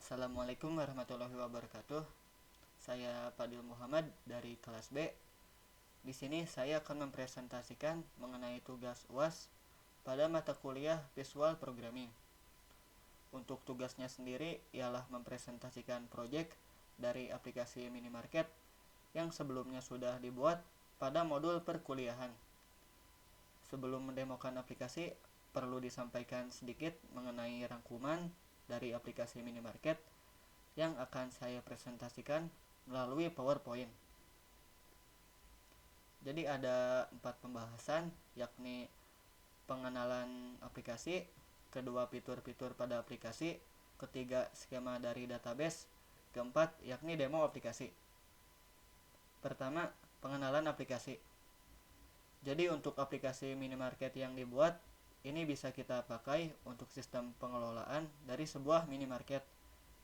Assalamualaikum warahmatullahi wabarakatuh. Saya Fadil Muhammad dari kelas B. Di sini saya akan mempresentasikan mengenai tugas UAS pada mata kuliah Visual Programming. Untuk tugasnya sendiri ialah mempresentasikan proyek dari aplikasi minimarket yang sebelumnya sudah dibuat pada modul perkuliahan. Sebelum mendemokan aplikasi, perlu disampaikan sedikit mengenai rangkuman dari aplikasi minimarket yang akan saya presentasikan melalui PowerPoint. Jadi ada 4 pembahasan, yakni pengenalan aplikasi, kedua fitur-fitur pada aplikasi, ketiga skema dari database, keempat yakni demo aplikasi. Pertama, pengenalan aplikasi. Jadi untuk aplikasi minimarket yang dibuat, ini bisa kita pakai untuk sistem pengelolaan dari sebuah minimarket.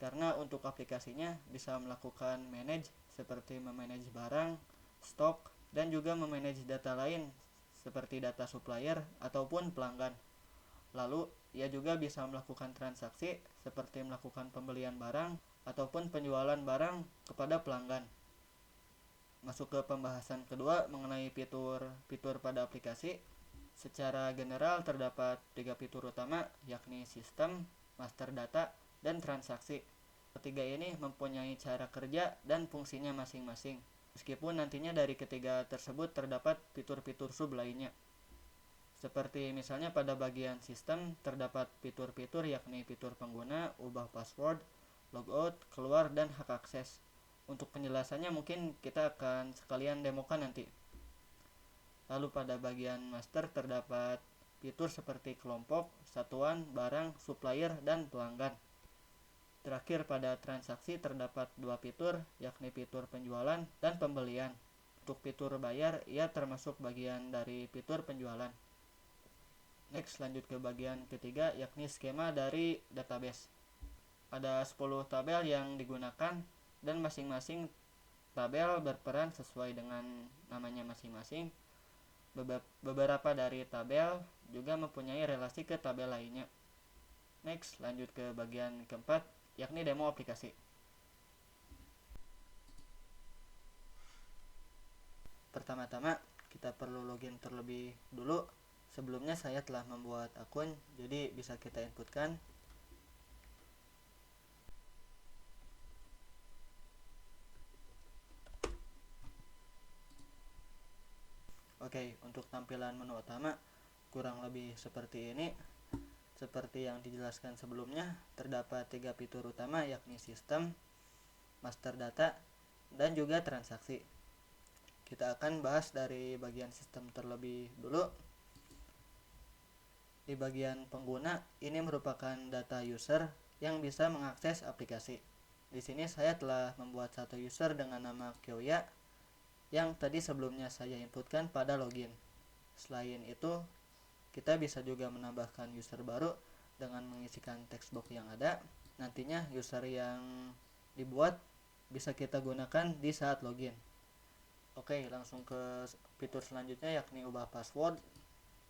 Karena untuk aplikasinya bisa melakukan manage seperti memanage barang, stok, dan juga memanage data lain seperti data supplier ataupun pelanggan. Lalu, ia juga bisa melakukan transaksi seperti melakukan pembelian barang ataupun penjualan barang kepada pelanggan. Masuk ke pembahasan kedua mengenai fitur pada aplikasi. Secara general terdapat 3 fitur utama, yakni sistem, master data, dan transaksi. Ketiga ini mempunyai cara kerja dan fungsinya masing-masing. Meskipun nantinya dari ketiga tersebut terdapat fitur-fitur sub lainnya. Seperti misalnya pada bagian sistem terdapat fitur-fitur yakni fitur pengguna, ubah password, logout, keluar, dan hak akses. Untuk penjelasannya mungkin kita akan sekalian demokan nanti. Lalu pada bagian master terdapat fitur seperti kelompok, satuan, barang, supplier, dan pelanggan. Terakhir pada transaksi terdapat 2 fitur, yakni fitur penjualan dan pembelian. Untuk fitur bayar, ia termasuk bagian dari fitur penjualan. Next, lanjut ke bagian ketiga, yakni skema dari database. Ada 10 tabel yang digunakan dan masing-masing tabel berperan sesuai dengan namanya masing-masing. Beberapa dari tabel juga mempunyai relasi ke tabel lainnya. Next, lanjut ke bagian keempat, yakni demo aplikasi. Pertama-tama, kita perlu login terlebih dulu. Sebelumnya saya telah membuat akun, jadi bisa kita inputkan. Oke, untuk tampilan menu utama kurang lebih seperti ini. Seperti yang dijelaskan sebelumnya, terdapat 3 fitur utama yakni sistem, master data, dan juga transaksi. Kita akan bahas dari bagian sistem terlebih dulu. Di bagian pengguna, ini merupakan data user yang bisa mengakses aplikasi. Di sini saya telah membuat satu user dengan nama Kyoya yang tadi sebelumnya saya inputkan pada login. Selain itu, kita bisa juga menambahkan user baru dengan mengisikan text box yang ada. Nantinya user yang dibuat bisa kita gunakan di saat login. Oke, langsung ke fitur selanjutnya yakni ubah password.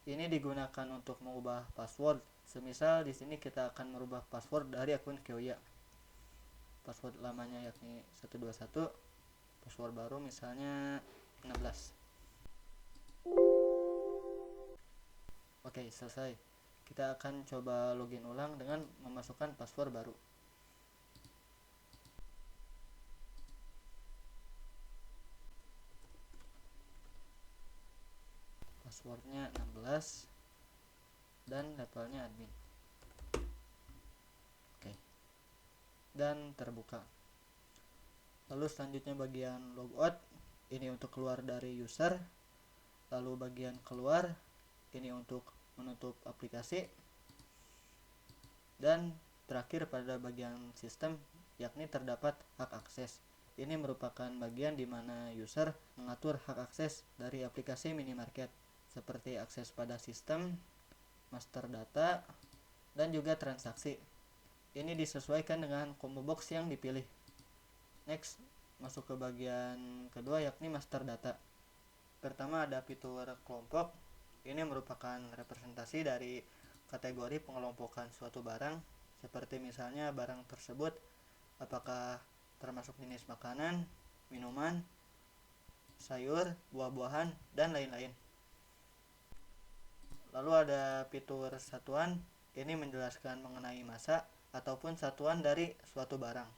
Ini digunakan untuk mengubah password. Semisal di sini kita akan merubah password dari akun Kyoya. Password lamanya yakni 121, password baru misalnya 16. Oke, selesai. Kita akan coba login ulang dengan memasukkan password baru. Passwordnya 16 dan levelnya admin. Oke. Dan terbuka. Lalu selanjutnya bagian logout, ini untuk keluar dari user. Lalu bagian keluar, ini untuk menutup aplikasi. Dan terakhir pada bagian sistem, yakni terdapat hak akses. Ini merupakan bagian di mana user mengatur hak akses dari aplikasi minimarket, seperti akses pada sistem, master data, dan juga transaksi. Ini disesuaikan dengan combo box yang dipilih. Next, masuk ke bagian kedua yakni master data. Pertama ada fitur kelompok. Ini merupakan representasi dari kategori pengelompokan suatu barang, seperti misalnya barang tersebut apakah termasuk jenis makanan, minuman, sayur, buah-buahan, dan lain-lain. Lalu ada fitur satuan, ini menjelaskan mengenai massa ataupun satuan dari suatu barang.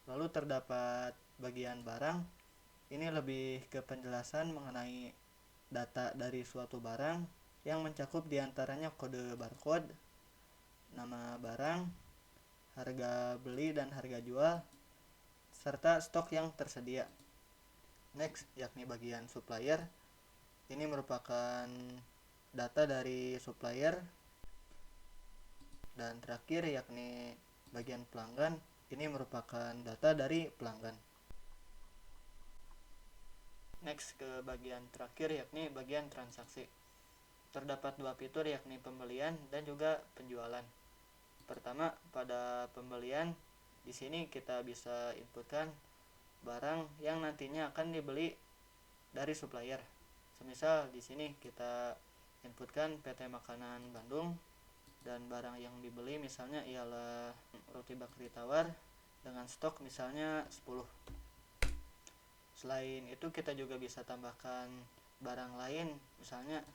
Lalu terdapat bagian barang, ini lebih ke penjelasan mengenai data dari suatu barang yang mencakup diantaranya kode barcode, nama barang, harga beli dan harga jual, serta stok yang tersedia. Next, yakni bagian supplier. Ini merupakan data dari supplier. Dan terakhir yakni bagian pelanggan. Ini merupakan data dari pelanggan. Next ke bagian terakhir yakni bagian transaksi. Terdapat dua fitur yakni pembelian dan juga penjualan. Pertama, pada pembelian, di sini kita bisa inputkan barang yang nantinya akan dibeli dari supplier. Semisal di sini kita inputkan PT Makanan Bandung dan barang yang dibeli misalnya ialah roti bakri tawar dengan stok misalnya 10. Selain itu kita juga bisa tambahkan barang lain, misalnya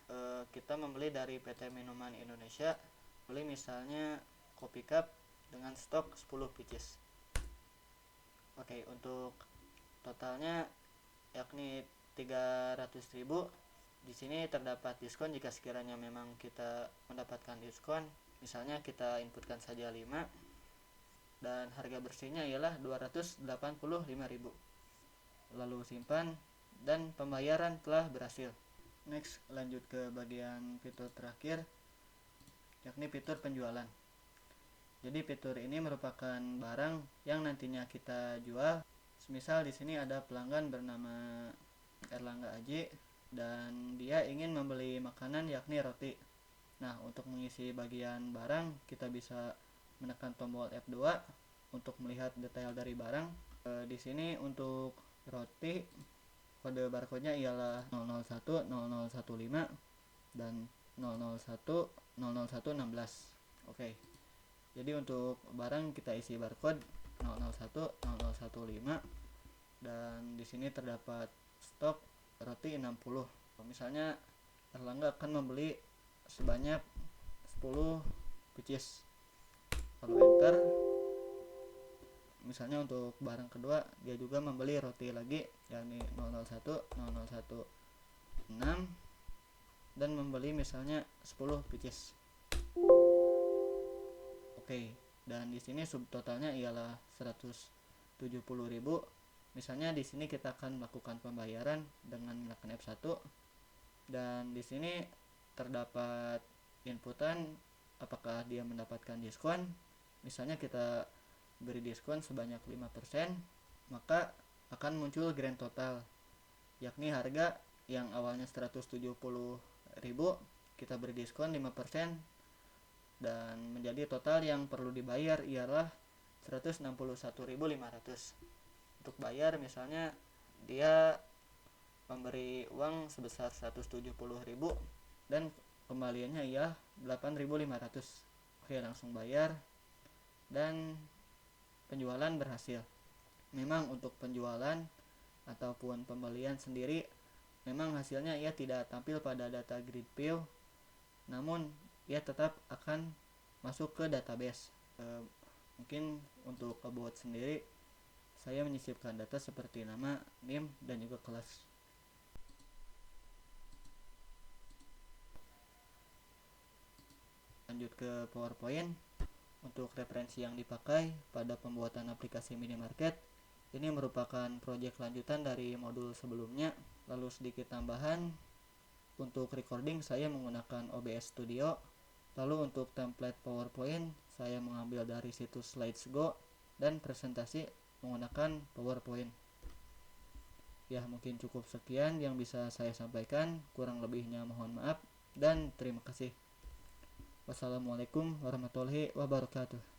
kita membeli dari PT Minuman Indonesia, beli misalnya kopi cup dengan stok 10 pieces. Oke, untuk totalnya yakni 300.000. Di sini terdapat diskon jika sekiranya memang kita mendapatkan diskon. Misalnya kita inputkan saja 5 dan harga bersihnya ialah 285.000. Lalu simpan dan pembayaran telah berhasil. Next, lanjut ke bagian fitur terakhir yakni fitur penjualan. Jadi fitur ini merupakan barang yang nantinya kita jual. Semisal di sini ada pelanggan bernama Erlangga Aji dan dia ingin membeli makanan yakni roti. Nah, untuk mengisi bagian barang kita bisa menekan tombol F2 untuk melihat detail dari barang. Di sini untuk roti kode barcode-nya ialah 001 0015 dan 001 00116. Oke. Jadi untuk barang kita isi barcode 001 0015 dan di sini terdapat stok roti 60. Misalnya Erlangga akan membeli sebanyak 10 pieces. Lalu enter. Misalnya untuk barang kedua dia juga membeli roti lagi yakni 001 0016 dan membeli misalnya 10 pieces. Oke, dan di sini subtotalnya ialah 170.000. Misalnya di sini kita akan melakukan pembayaran dengan menekan F1 dan di sini terdapat inputan apakah dia mendapatkan diskon. Misalnya kita beri diskon sebanyak 5%, maka akan muncul grand total yakni harga yang awalnya 170.000 kita beri diskon 5% dan menjadi total yang perlu dibayar ialah 161.500. Untuk bayar misalnya dia memberi uang sebesar 170.000 dan kembaliannya ia 8.500. Oke, langsung bayar dan penjualan berhasil. Memang untuk penjualan ataupun pembelian sendiri memang hasilnya ia tidak tampil pada data grid view, namun ia tetap akan masuk ke database. Mungkin untuk bot sendiri saya menyisipkan data seperti nama, NIM, dan juga kelas. Lanjut ke PowerPoint. Untuk referensi yang dipakai pada pembuatan aplikasi minimarket, ini merupakan proyek lanjutan dari modul sebelumnya. Lalu sedikit tambahan, untuk recording saya menggunakan OBS Studio. Lalu untuk template PowerPoint saya mengambil dari situs Slides.go dan presentasi menggunakan PowerPoint. Ya, mungkin cukup sekian yang bisa saya sampaikan. Kurang lebihnya mohon maaf dan terima kasih. Wassalamualaikum warahmatullahi wabarakatuh.